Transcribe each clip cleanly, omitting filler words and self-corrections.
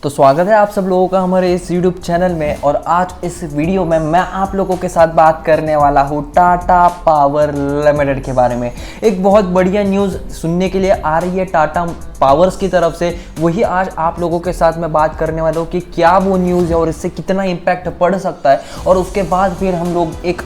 तो स्वागत है आप सब लोगों का हमारे इस YouTube चैनल में। और आज इस वीडियो में मैं आप लोगों के साथ बात करने वाला हूँ टाटा पावर लिमिटेड के बारे में। एक बहुत बढ़िया न्यूज़ सुनने के लिए आ रही है टाटा पावर्स की तरफ से, वही आज आप लोगों के साथ मैं बात करने वाला हूँ कि क्या वो न्यूज़ है और इससे कितना इम्पैक्ट पड़ सकता है। और उसके बाद फिर हम लोग एक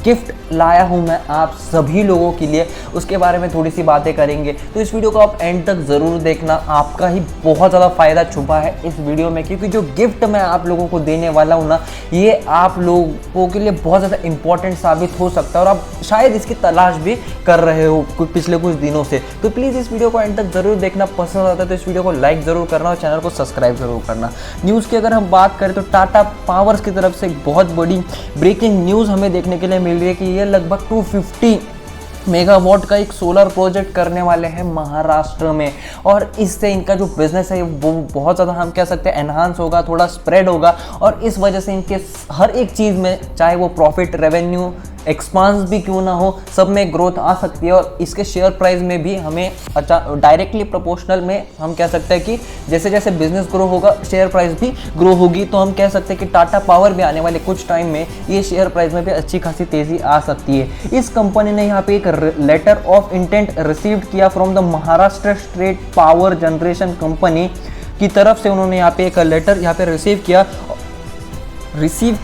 गिफ्ट लाया हूँ मैं आप सभी लोगों के लिए, उसके बारे में थोड़ी सी बातें करेंगे। तो इस वीडियो को आप एंड तक ज़रूर देखना, आपका ही बहुत ज़्यादा फ़ायदा छुपा है इस वीडियो में, क्योंकि जो गिफ्ट मैं आप लोगों को देने वाला हूँ ना, ये आप लोगों के लिए बहुत ज़्यादा इंपॉर्टेंट साबित हो सकता है और आप शायद इसकी तलाश भी कर रहे हो पिछले कुछ दिनों से। तो प्लीज़ इस वीडियो को एंड तक ज़रूर देखना, पसंद आता है तो इस वीडियो को लाइक ज़रूर करना और चैनल को सब्सक्राइब ज़रूर करना। न्यूज़ की अगर हम बात करें तो टाटा पावर्स की तरफ से एक बहुत बड़ी ब्रेकिंग न्यूज़ हमें देखने के लिए मिल रही है कि ये लगभग 250 मेगावाट का एक सोलर प्रोजेक्ट करने वाले हैं महाराष्ट्र में। और इससे इनका जो बिजनेस है वो बहुत ज़्यादा हम कह सकते हैं एनहांस होगा, थोड़ा स्प्रेड होगा। और इस वजह से इनके हर एक चीज़ में, चाहे वो प्रॉफिट, रेवेन्यू, एक्सपांस भी क्यों ना हो, सब में ग्रोथ आ सकती है। और इसके शेयर प्राइस में भी हमें अच्छा डायरेक्टली प्रोपोर्शनल में हम कह सकते हैं कि जैसे जैसे बिजनेस ग्रो होगा शेयर प्राइस भी ग्रो होगी। तो हम कह सकते हैं कि टाटा पावर भी आने वाले कुछ टाइम में ये शेयर प्राइस में भी अच्छी खासी तेज़ी आ सकती है। इस कंपनी ने यहाँ पे एक लेटर ऑफ इंटेंट रिसीव्ड किया from the Maharashtra state power generation company की तरफ से। उन्होंने यहाँ पे एक लेटर यहाँ पे रिसीव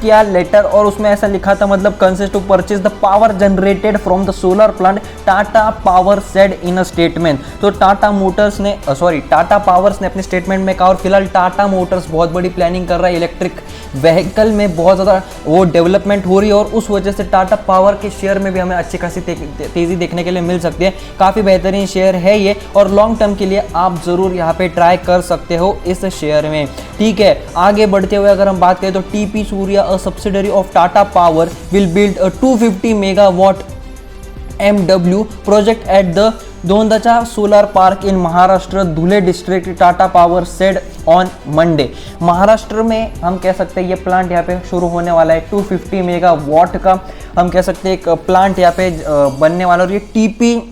किया लेटर, और उसमें ऐसा लिखा था, मतलब consist to purchase the power generated from the solar plant, Tata power said in a statement. तो टाटा पावर्स ने अपने स्टेटमेंट में कहा। और फिलहाल टाटा मोटर्स बहुत बड़ी प्लानिंग कर रहा है, इलेक्ट्रिक व्हीकल में बहुत ज़्यादा वो डेवलपमेंट हो रही है और उस वजह से टाटा पावर के शेयर में भी हमें अच्छी खासी तेज़ी देखने के लिए मिल सकती है। काफ़ी बेहतरीन शेयर है ये और लॉन्ग टर्म के लिए आप ज़रूर यहाँ पे ट्राई कर सकते हो इस शेयर में। ठीक है, आगे बढ़ते हुए अगर हम बात करें तो TP Surya, a subsidiary of Tata power, will build a 250 megawatt MW project at the Dondaicha solar park in Maharashtra, Dhule district, Tata power said on Monday. Maharashtra में हम कह सकते हैं ये प्लांट यहाँ पे शुरू होने वाला है। 250 मेगावाट का हम कह सकते हैं एक प्लांट यहाँ पे बनने वाला। और ये टीपी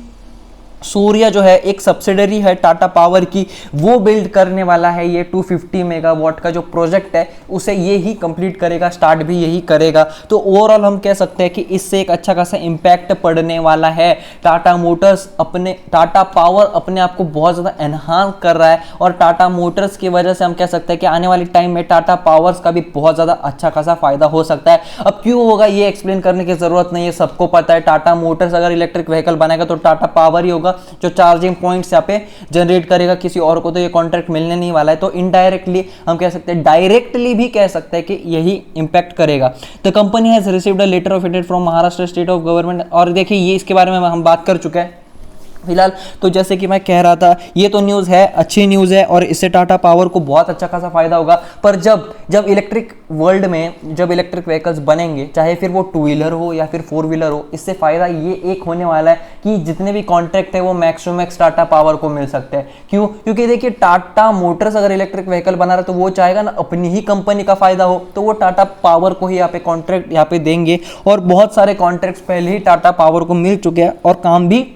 सूर्या जो है एक सब्सिडरी है टाटा पावर की, वो बिल्ड करने वाला है ये 250 मेगावाट का जो प्रोजेक्ट है उसे ये ही कंप्लीट करेगा, स्टार्ट भी यही करेगा। तो ओवरऑल हम कह सकते हैं कि इससे एक अच्छा खासा इम्पैक्ट पड़ने वाला है। टाटा पावर अपने आप को बहुत ज़्यादा एनहांस कर रहा है और टाटा मोटर्स की वजह से हम कह सकते हैं कि आने वाले टाइम में टाटा पावर्स का भी बहुत ज़्यादा अच्छा खासा फायदा हो सकता है। अब क्यों होगा ये एक्सप्लेन करने की ज़रूरत नहीं है, सबको पता है। टाटा मोटर्स अगर इलेक्ट्रिक व्हीकल बनाएगा तो टाटा पावर ही होगा जो चार्जिंग पॉइंट्स यहाँ पे जनरेट करेगा, किसी और को तो ये कॉन्ट्रैक्ट मिलने नहीं वाला है। तो इनडायरेक्टली हम कह सकते हैं, डायरेक्टली भी कह सकते हैं कि यही इंपैक्ट करेगा। The company has received a letter of intent from Maharashtra state of government. और देखिए ये इसके बारे में हम बात कर चुके हैं फिलहाल। तो जैसे कि मैं कह रहा था, ये तो न्यूज़ है, अच्छी न्यूज़ है और इससे टाटा पावर को बहुत अच्छा खासा फायदा होगा। पर जब इलेक्ट्रिक वर्ल्ड में जब इलेक्ट्रिक व्हीकल्स बनेंगे, चाहे फिर वो 2 व्हीलर हो या फिर 4 व्हीलर हो, इससे फ़ायदा ये एक होने वाला है कि जितने भी कॉन्ट्रैक्ट है वो max to max Tata power को मिल सकते हैं। क्यों? क्योंकि देखिए टाटा मोटर्स अगर इलेक्ट्रिक व्हीकल बना रहा है तो वो चाहेगा ना अपनी ही कंपनी का फायदा हो, तो वो टाटा पावर को ही यहाँ पे कॉन्ट्रैक्ट यहाँ पे देंगे। और बहुत सारे कॉन्ट्रैक्ट्स पहले ही टाटा पावर को मिल चुके हैं और काम भी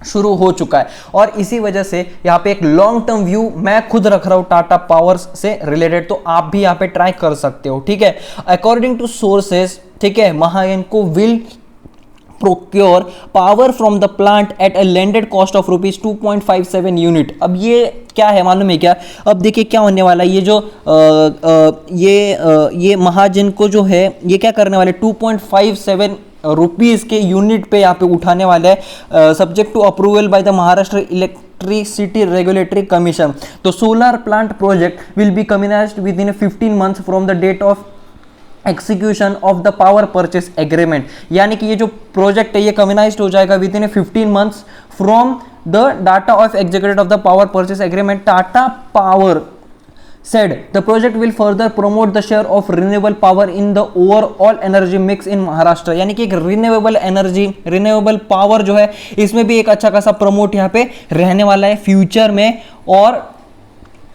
शुरू हो चुका है। और इसी वजह से यहाँ पे एक लॉन्ग टर्म व्यू मैं खुद रख रहा हूँ टाटा पावर्स से रिलेटेड, तो आप भी यहाँ पे ट्राई कर सकते हो। ठीक है, अकॉर्डिंग टू सोर्सेस, ठीक है, Mahagenco will procure power from the plant at a landed cost of ₹2.57 unit. अब ये क्या है मालूम है क्या? अब देखिए क्या होने वाला है, ये जो ये महाजिनको जो है ये क्या करने वाले, 2.57 रुपीज़ के यूनिट पे यहाँ पे उठाने वाले हैं, subject to approval by the Maharashtra electricity regulatory commission. तो solar plant project will be commissioned within 15 months from the date of execution of the power purchase agreement. यानी कि ये जो प्रोजेक्ट है ये कम्युनाइज्ड हो जाएगा with in 15 months from the data of executed of the power purchase agreement. Tata power said the project will further promote the share of renewable power in the overall energy mix in Maharashtra। यानी कि एक renewable power जो है इसमें भी एक अच्छा खासा प्रमोट यहाँ पे रहने वाला है फ्यूचर में। और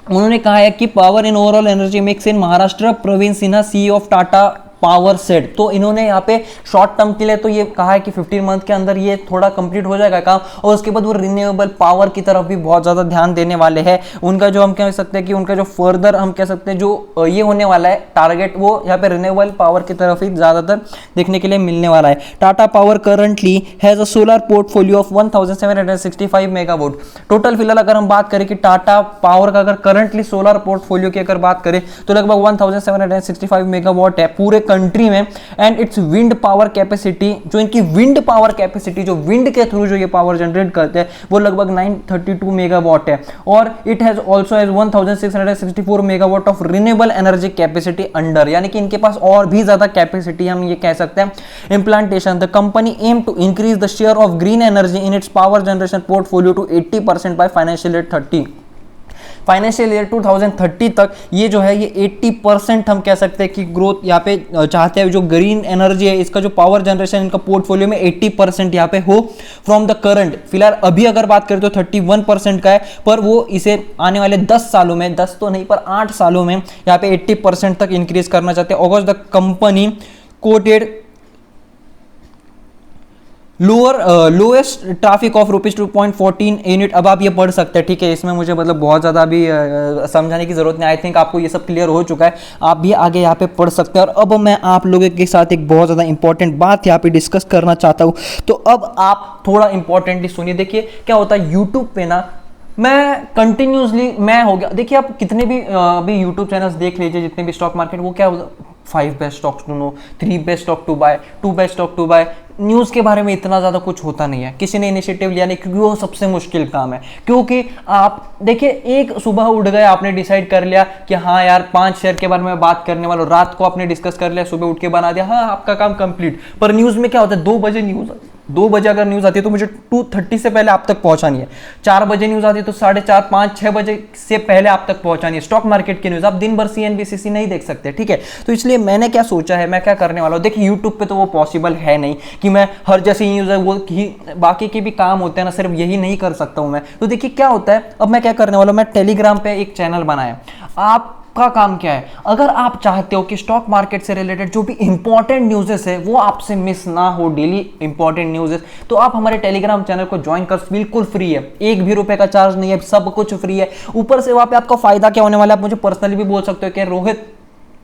उन्होंने कहा है कि power in overall energy mix in Maharashtra, Praveen Sinha CEO of Tata power set. तो इन्होंने यहाँ पे शॉर्ट टर्म के लिए तो ये कहा है कि 15 मंथ के अंदर ये थोड़ा कंप्लीट हो जाएगा काम, और उसके बाद वो रिन्यूएबल पावर की तरफ भी बहुत ज़्यादा ध्यान देने वाले हैं। उनका जो हम कह सकते हैं कि उनका जो फर्दर हम कह सकते हैं जो ये होने वाला है टारगेट, वो यहाँ पे रिन्यूएबल पावर की तरफ ही ज़्यादातर देखने के लिए मिलने वाला है। Tata power currently has a solar portfolio of 1765 megawatt. Total फिलहाल अगर हम बात करें कि टाटा पावर का अगर करंटली सोलर पोर्टफोलियो की अगर बात करें तो लगभग 1765 मेगावाट है पूरे कंट्री में। And it's wind power capacity, जो इनकी विंड पावर कैपेसिटी, जो विंड के थ्रू जो ये पावर जनरेट करते हैं, वो लगभग 932 मेगावाट है। और it has also has 1664 megawatt of renewable energy capacity under, यानी कि इनके पास और भी ज्यादा कैपेसिटी हम ये कह सकते हैं implantation. The company aim to increase the share of green energy in its power generation portfolio to 80% by financial year 30। Financial year 2030 तक ये जो है ये 80% हम कह सकते हैं कि ग्रोथ यहाँ पे चाहते हैं। जो ग्रीन एनर्जी है इसका जो पावर जनरेशन इनका पोर्टफोलियो में 80% यहाँ पे हो फ्रॉम द करंट। फिलहाल अभी अगर बात करें तो 31% का है, पर वो इसे आने वाले 10 सालों में, 10 तो नहीं पर 8 सालों में यहाँ पे 80% तक इंक्रीज करना चाहते हैं। August the company coated lowest traffic of ₹2.14 unit. अब आप ये पढ़ सकते हैं, ठीक है, इसमें मुझे मतलब बहुत ज़्यादा अभी समझाने की ज़रूरत नहीं। आई थिंक आपको ये सब क्लियर हो चुका है, आप भी आगे यहाँ पे पढ़ सकते हैं। और अब मैं आप लोगों के साथ एक बहुत ज़्यादा इंपॉर्टेंट बात यहाँ पे डिस्कस करना चाहता हूँ, तो अब आप थोड़ा इंपॉर्टेंटली सुनिए। देखिए क्या होता है यूट्यूब पे ना, मैं कंटिन्यूसली मैं हो गया, देखिए आप कितने भी अभी यूट्यूब चैनल्स देख लीजिए, जितने भी स्टॉक मार्केट, वो क्या 5 best stocks to know, 3 best stock to buy, 2 best stock to buy. News के बारे में इतना ज़्यादा कुछ होता नहीं है, किसी ने इनिशिएटिव लिया नहीं, क्योंकि वो सबसे मुश्किल काम है। क्योंकि आप देखिए एक सुबह उठ गए, आपने डिसाइड कर लिया कि हाँ यार 5 शेयर के बारे में बात करने वाला, रात को आपने डिस्कस कर लिया, सुबह उठ के बना दिया, हाँ आपका काम कंप्लीट। पर न्यूज़ में क्या होता है, 2 बजे न्यूज़, 2 बजे अगर न्यूज़ आती है तो मुझे 2:30 से पहले आप तक पहुंचानी है। 4 बजे न्यूज़ आती है तो 4:30, 5, 6 बजे से पहले आप तक पहुंचानी है। स्टॉक मार्केट की न्यूज़ आप दिन भर CNBC नहीं देख सकते, ठीक है। तो इसलिए मैंने क्या सोचा है, मैं क्या करने वाला हूँ, देखिए यूट्यूब पे तो वो पॉसिबल है नहीं कि मैं हर जैसी न्यूज़ है वो बाकी के भी काम होते हैं ना, सिर्फ यही नहीं कर सकता हूँ मैं। तो देखिए क्या होता है, अब मैं क्या करने वाला हूँ, मैं टेलीग्राम पे एक चैनल बनाया। आपका काम क्या है, अगर आप चाहते हो कि स्टॉक मार्केट से रिलेटेड जो भी इंपॉर्टेंट न्यूज़ेस है वो आपसे मिस ना हो, डेली इंपॉर्टेंट न्यूज़ेस, तो आप हमारे टेलीग्राम चैनल को ज्वाइन कर, बिल्कुल फ्री है, 1 भी रुपए का चार्ज नहीं है, सब कुछ फ्री है। ऊपर से वहाँ पे आपका फायदा क्या होने वाला है, आप मुझे पर्सनली भी बोल सकते हो कि रोहित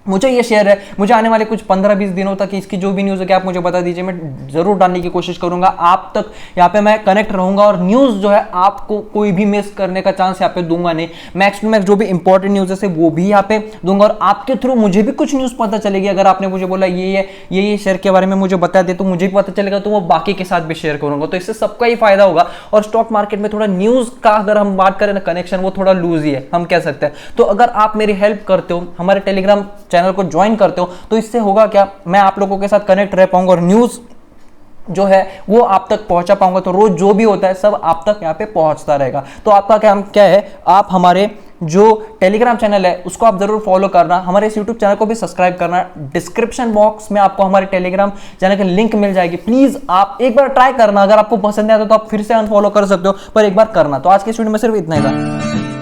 मुझे ये शेयर है, मुझे आने वाले कुछ 15-20 दिनों तक इसकी जो भी न्यूज़ है कि आप मुझे बता दीजिए, मैं जरूर डालने की कोशिश करूंगा, आप तक यहाँ पे मैं कनेक्ट रहूंगा। और न्यूज़ जो है आपको कोई भी मिस करने का चांस यहाँ पे दूंगा नहीं। मैक्स टू मैक्स जो भी इंपॉर्टेंट न्यूज़ है वो भी यहाँ पे दूंगा, और आपके थ्रू मुझे भी कुछ न्यूज़ पता चलेगी। अगर आपने मुझे बोला ये शेयर के बारे में मुझे बता दे तो मुझे भी पता चलेगा, तो वो बाकी के साथ भी शेयर करूंगा, तो इससे सबका ही फायदा होगा। और स्टॉक मार्केट में थोड़ा न्यूज़ का अगर हम बात करें ना, कनेक्शन वो थोड़ा लूज ही है, हम कह सकते हैं। तो अगर आप मेरी हेल्प करते हो, हमारे टेलीग्राम चैनल को ज्वाइन करते हो, तो इससे होगा क्या, मैं आप लोगों के साथ कनेक्ट रह पाऊंगा और न्यूज़ जो है वो आप तक पहुंचा पाऊंगा। तो रोज जो भी होता है सब आप तक यहाँ पे पहुंचता रहेगा। तो आपका काम क्या है, आप हमारे जो टेलीग्राम चैनल है उसको आप जरूर फॉलो करना, हमारे इस यूट्यूब चैनल को भी सब्सक्राइब करना। डिस्क्रिप्शन बॉक्स में आपको हमारे टेलीग्राम चैनल की लिंक मिल जाएगी, प्लीज आप एक बार ट्राई करना। अगर आपको पसंद नहीं आता तो आप फिर से अनफॉलो कर सकते हो, पर एक बार करना। तो आज के इस वीडियो में सिर्फ इतना ही था।